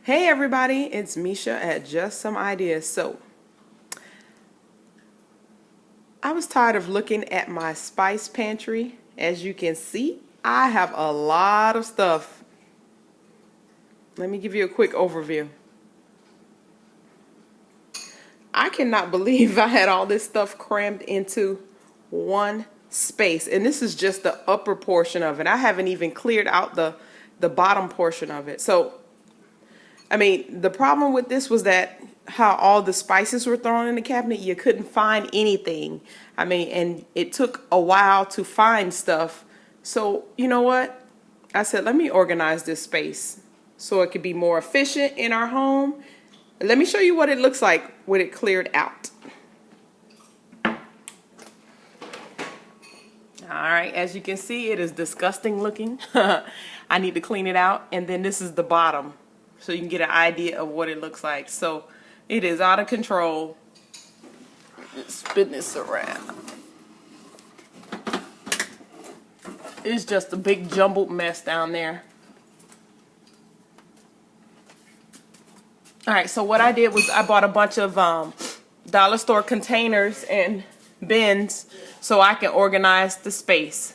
Hey everybody, it's Misha at Just Some Ideas. So, I was tired of looking at my spice pantry. As you can see, I have a lot of stuff. Let me give you a quick overview. I cannot believe I had all this stuff crammed into one space. And this is just the upper portion of it. I haven't even cleared out the bottom portion of it. So, I mean, the problem with this was that how all the spices were thrown in the cabinet, you couldn't find anything. I mean, and it took a while to find stuff. So, you know what? I said, let me organize this space so it could be more efficient in our home. Let me show you what it looks like when it cleared out. All right, as you can see, it is disgusting looking. I need to clean it out. And then this is the bottom, so you can get an idea of what it looks like. So it is out of control. Just spin this around. It's just a big jumbled mess down there. All right, so what I did was I bought a bunch of dollar store containers and bins so I can organize the space.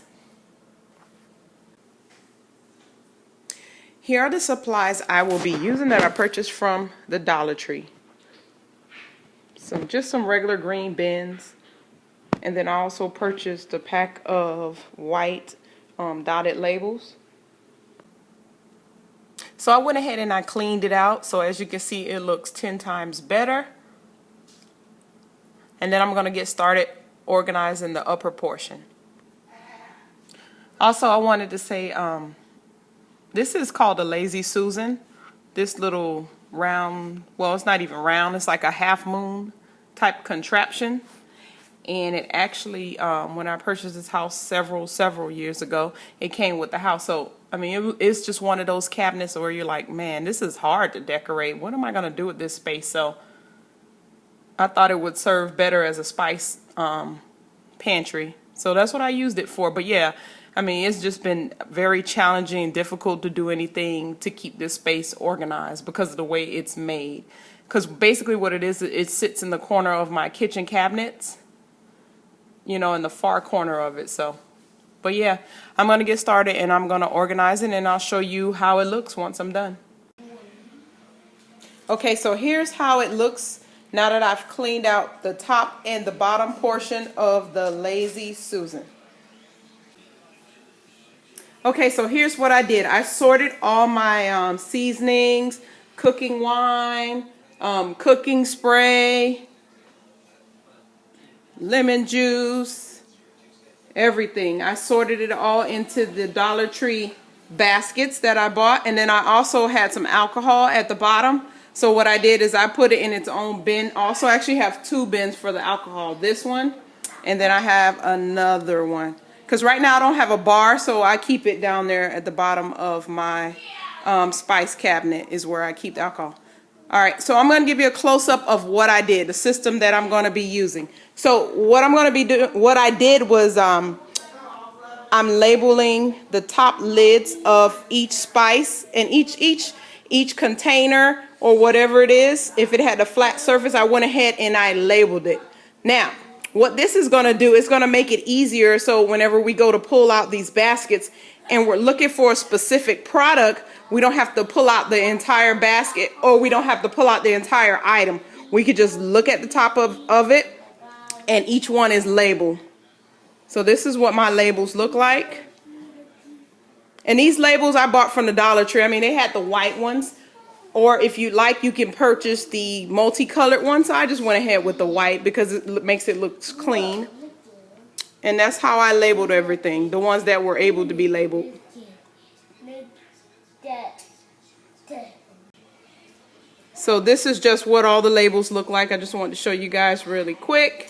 Here are the supplies I will be using that I purchased from the Dollar Tree. So just some regular green bins, and then I also purchased a pack of white dotted labels. So I went ahead and I cleaned it out. So as you can see, it looks 10 times better. And then I'm going to get started organizing the upper portion. Also, I wanted to say, this is called a Lazy Susan. This little round, well, it's not even round, it's like a half moon type contraption. And it actually, when I purchased this house several years ago, it came with the house. So, I mean, it's just one of those cabinets where you're like, man, this is hard to decorate. What am I going to do with this space? So I thought it would serve better as a spice pantry. So that's what I used it for. But yeah, I mean, it's just been very challenging and difficult to do anything to keep this space organized because of the way it's made. Because basically what it is, it sits in the corner of my kitchen cabinets, you know, in the far corner of it. So, but yeah, I'm going to get started and I'm going to organize it and I'll show you how it looks once I'm done. Okay, so here's how it looks now that I've cleaned out the top and the bottom portion of the Lazy Susan. Okay, so here's what I did. I sorted all my seasonings, cooking wine, cooking spray, lemon juice, everything. I sorted it all into the Dollar Tree baskets that I bought. And then I also had some alcohol at the bottom. So what I did is I put it in its own bin. Also, I actually have two bins for the alcohol. This one, and then I have another one. Because right now I don't have a bar, so I keep it down there at the bottom of my spice cabinet is where I keep the alcohol. All right, so I'm going to give you a close-up of what I did, the system that I'm going to be using. So what I'm going to be doing, what I did was I'm labeling the top lids of each spice and each container or whatever it is. If it had a flat surface, I went ahead and I labeled it. Now, what this is going to do is going to make it easier so whenever we go to pull out these baskets and we're looking for a specific product, we don't have to pull out the entire basket or we don't have to pull out the entire item. We could just look at the top of it and each one is labeled. So this is what my labels look like. And these labels I bought from the Dollar Tree. I mean, they had the white ones. Or if you like, you can purchase the multicolored ones. So I just went ahead with the white because it makes it look clean. And that's how I labeled everything. The ones that were able to be labeled. So this is just what all the labels look like. I just wanted to show you guys really quick.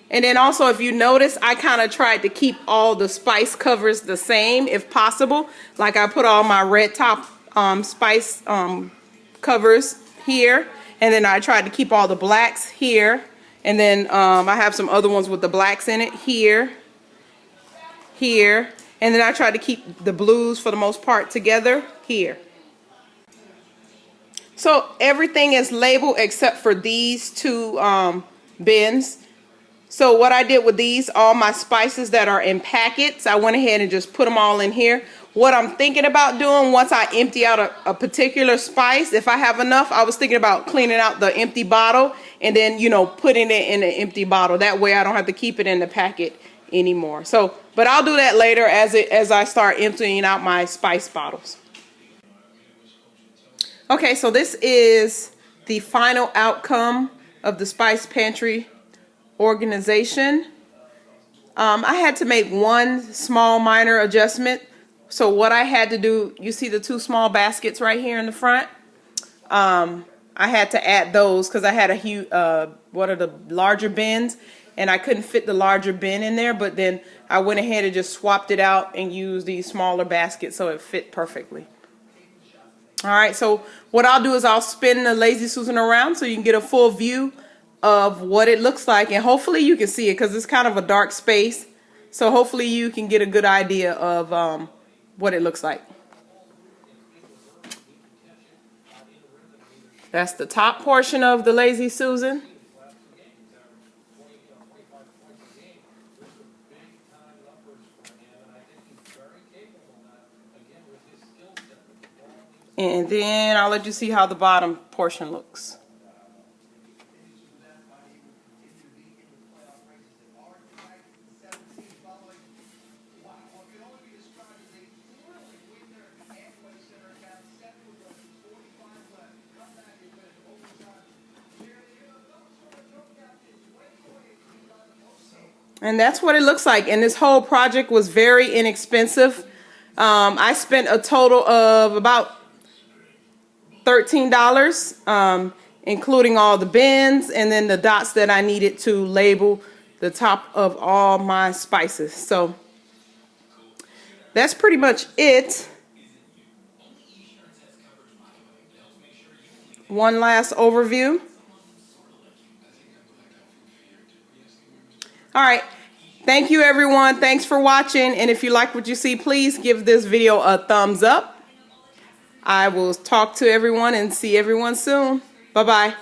And then also, if you notice, I kind of tried to keep all the spice covers the same if possible. Like I put all my red top spice covers here. And then I tried to keep all the blacks here. And then I have some other ones with the blacks in it here. here. And then I tried to keep the blues for the most part together here. So everything is labeled except for these two bins. So what I did with these, all my spices that are in packets, I went ahead and just put them all in here. What I'm thinking about doing once I empty out a particular spice, if I have enough, I was thinking about cleaning out the empty bottle and then, you know, putting it in an empty bottle. That way I don't have to keep it in the packet anymore. So, but I'll do that later as I start emptying out my spice bottles. Okay, so this is the final outcome of the Spice Pantry organization. I had to make one small minor adjustment. So what I had to do, you see the two small baskets right here in the front? I had to add those because I had a huge, what are the larger bins, and I couldn't fit the larger bin in there, but then I went ahead and just swapped it out and used these smaller baskets so it fit perfectly. All right, so what I'll do is I'll spin the Lazy Susan around so you can get a full view of what it looks like, and hopefully you can see it because it's kind of a dark space. So hopefully you can get a good idea of what it looks like. That's the top portion of the Lazy Susan. And then I'll let you see how the bottom portion looks. And that's what it looks like. And this whole project was very inexpensive. I spent a total of about $13, including all the bins and then the dots that I needed to label the top of all my spices. So that's pretty much it. One last overview. All right. Thank you, everyone. Thanks for watching. And if you like what you see, please give this video a thumbs up. I will talk to everyone and see everyone soon. Bye-bye.